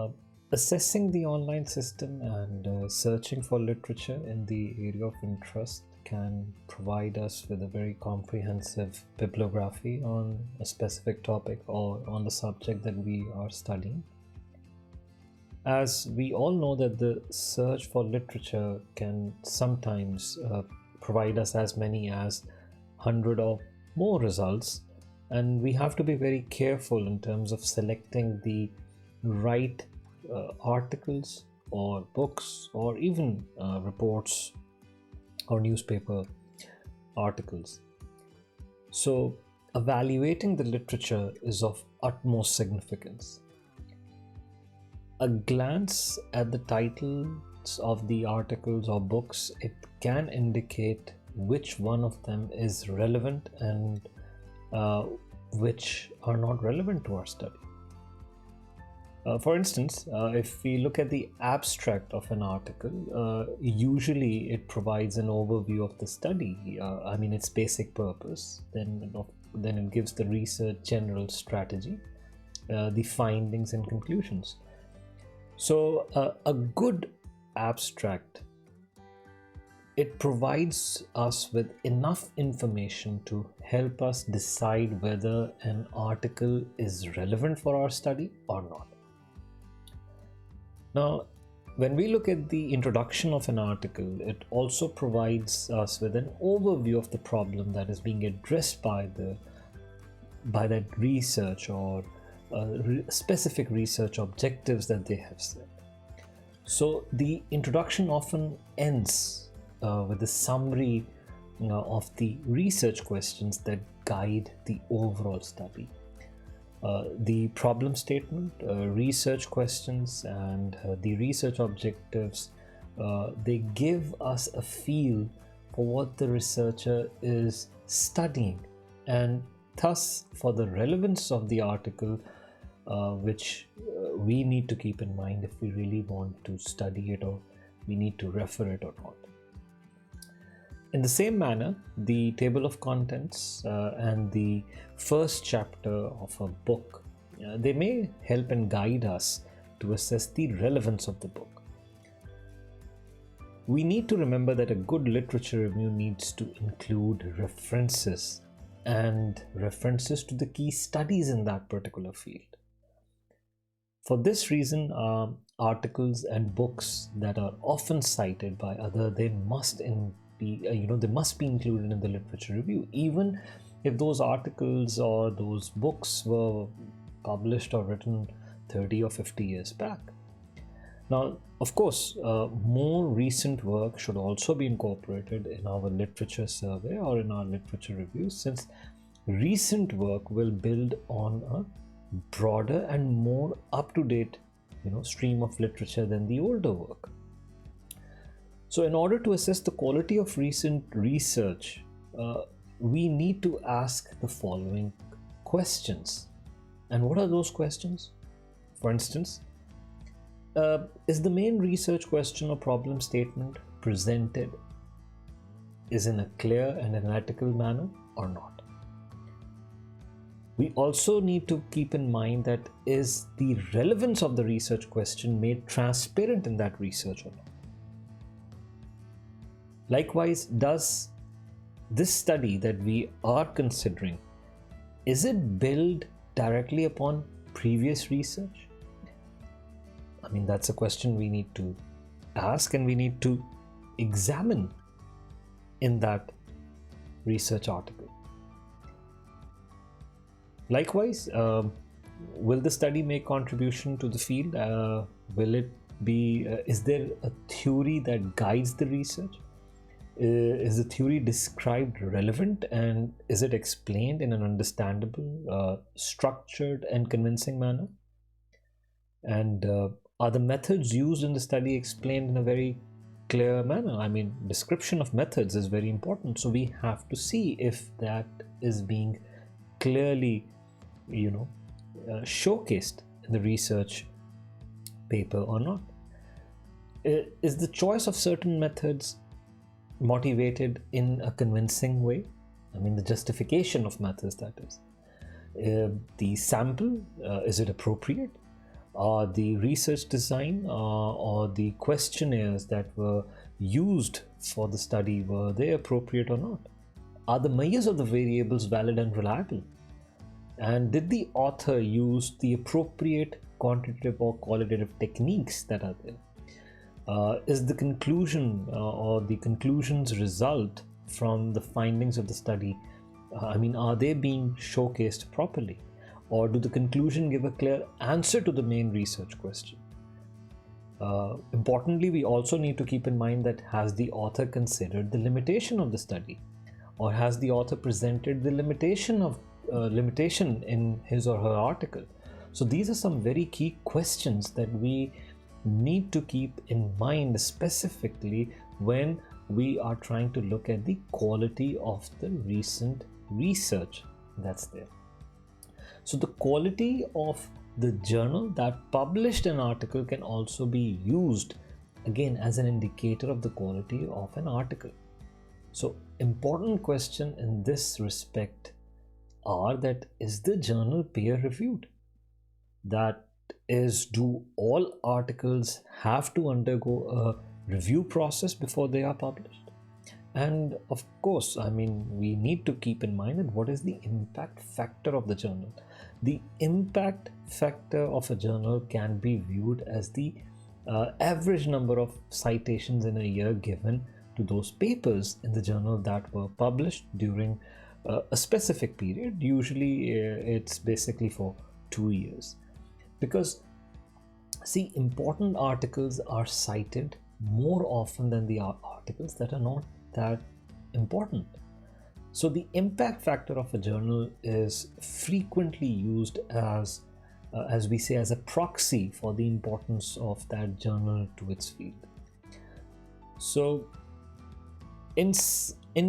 Uh, Assessing the online system and searching for literature in the area of interest can provide us with a very comprehensive bibliography on a specific topic or on the subject that we are studying. As we all know that the search for literature can sometimes provide us as many as 100 or more results, and we have to be very careful in terms of selecting the right articles or books or even reports or newspaper articles. So evaluating the literature is of utmost significance. A glance at the titles of the articles or books, it can indicate which one of them is relevant and which are not relevant to our study. For instance, if we look at the abstract of an article, usually it provides an overview of the study, its basic purpose, then it gives the research general strategy, the findings and conclusions. So a good abstract, it provides us with enough information to help us decide whether an article is relevant for our study or not. Now, when we look at the introduction of an article, it also provides us with an overview of the problem that is being addressed by that research or specific research objectives that they have set. So the introduction often ends with a summary of the research questions that guide the overall study. The problem statement, research questions, and the research objectives, they give us a feel for what the researcher is studying, and thus for the relevance of the article, which we need to keep in mind if we really want to study it or we need to refer it or not. In the same manner, the table of contents and the first chapter of a book, they may help and guide us to assess the relevance of the book. We need to remember that a good literature review needs to include references and references to the key studies in that particular field. For this reason, articles and books that are often cited by others, they must be included in the literature review, even if those articles or those books were published or written 30 or 50 years back. Now, of course, more recent work should also be incorporated in our literature survey or in our literature reviews, since recent work will build on a broader and more up-to-date stream of literature than the older work. So in order to assess the quality of recent research, we need to ask the following questions. And what are those questions? For instance, is the main research question or problem statement presented is in a clear and analytical manner or not? We also need to keep in mind that is the relevance of the research question made transparent in that research or not? Likewise, does this study that we are considering, is it built directly upon previous research? That's a question we need to ask and we need to examine in that research article. Likewise, will the study make contribution to the field? Will it be, is there a theory that guides the research? Is the theory described relevant, and is it explained in an understandable, structured and convincing manner? And are the methods used in the study explained in a very clear manner? Description of methods is very important, so we have to see if that is being clearly showcased in the research paper or not. Is the choice of certain methods motivated in a convincing way? The justification of methods, that is. The sample, is it appropriate? The research design or the questionnaires that were used for the study, were they appropriate or not? Are the measures of the variables valid and reliable? And did the author use the appropriate quantitative or qualitative techniques that are there? Is the conclusion or the conclusions result from the findings of the study, are they being showcased properly? Or do the conclusion give a clear answer to the main research question? Importantly, we also need to keep in mind that has the author considered the limitation of the study? Or has the author presented the limitation in his or her article? So these are some very key questions that we need to keep in mind specifically when we are trying to look at the quality of the recent research that's there. So the quality of the journal that published an article can also be used again as an indicator of the quality of an article. So important question in this respect are that, is the journal peer reviewed? That is, do all articles have to undergo a review process before they are published? And of course, we need to keep in mind that what is the impact factor of the journal. The impact factor of a journal can be viewed as the average number of citations in a year given to those papers in the journal that were published during a specific period. Usually it's basically for 2 years. Because see, important articles are cited more often than the articles that are not that important. So the impact factor of a journal is frequently used as we say, as a proxy for the importance of that journal to its field. So in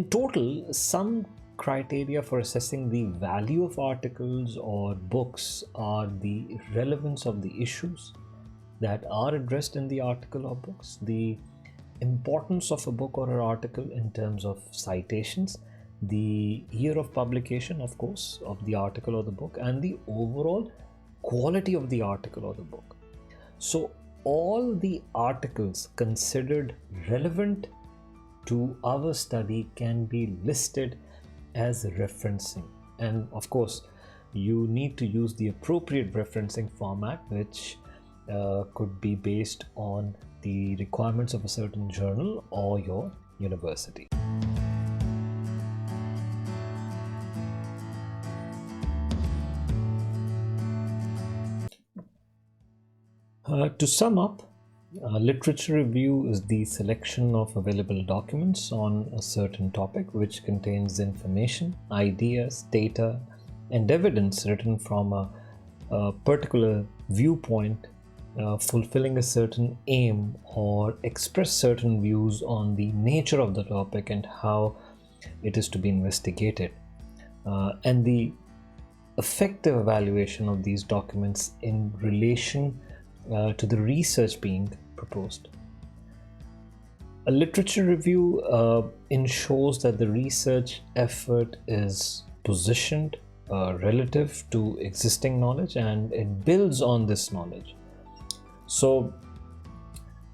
total, some criteria for assessing the value of articles or books are the relevance of the issues that are addressed in the article or books, the importance of a book or an article in terms of citations, the year of publication, of course, of the article or the book, and the overall quality of the article or the book. So all the articles considered relevant to our study can be listed as referencing. And of course, you need to use the appropriate referencing format, which could be based on the requirements of a certain journal or your university. To sum up, literature review is the selection of available documents on a certain topic which contains information, ideas, data, and evidence written from a particular viewpoint, fulfilling a certain aim or express certain views on the nature of the topic and how it is to be investigated, and the effective evaluation of these documents in relation to the research being proposed. A literature review ensures that the research effort is positioned relative to existing knowledge and it builds on this knowledge. So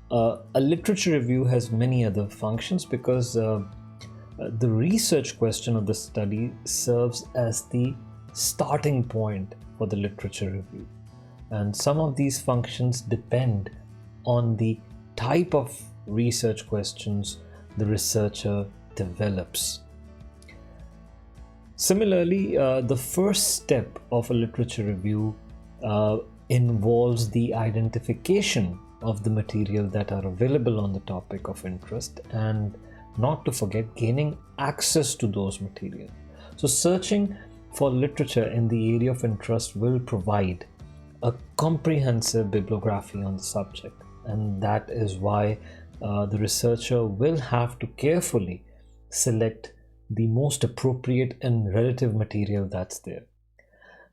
a literature review has many other functions because the research question of the study serves as the starting point for the literature review. And some of these functions depend on the type of research questions the researcher develops. Similarly, the first step of a literature review involves the identification of the material that are available on the topic of interest, and not to forget gaining access to those material. So searching for literature in the area of interest will provide a comprehensive bibliography on the subject, and that is why the researcher will have to carefully select the most appropriate and relative material that's there.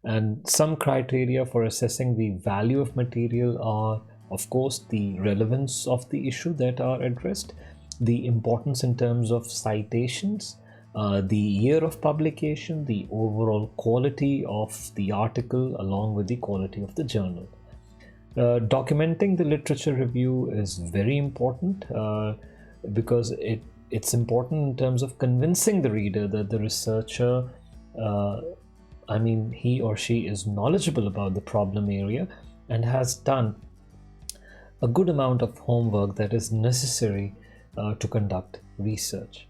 And some criteria for assessing the value of material are, of course, the relevance of the issue that are addressed, the importance in terms of citations, the year of publication, the overall quality of the article, along with the quality of the journal. Documenting the literature review is very important because it's important in terms of convincing the reader that the researcher, he or she is knowledgeable about the problem area and has done a good amount of homework that is necessary to conduct research.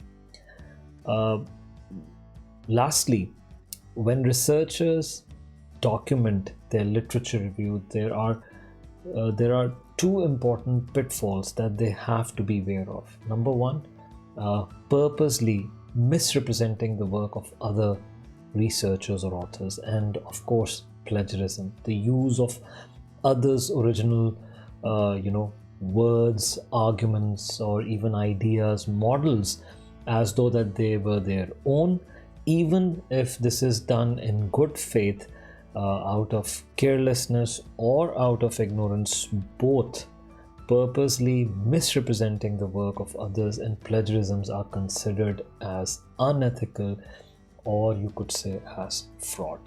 Lastly, when researchers document their literature review, there are two important pitfalls that they have to be aware of. Number one, purposely misrepresenting the work of other researchers or authors, and of course plagiarism, the use of others' original words, arguments, or even ideas, models, as though that they were their own, even if this is done in good faith, out of carelessness or out of ignorance. Both purposely misrepresenting the work of others and plagiarisms are considered as unethical, or you could say as fraud.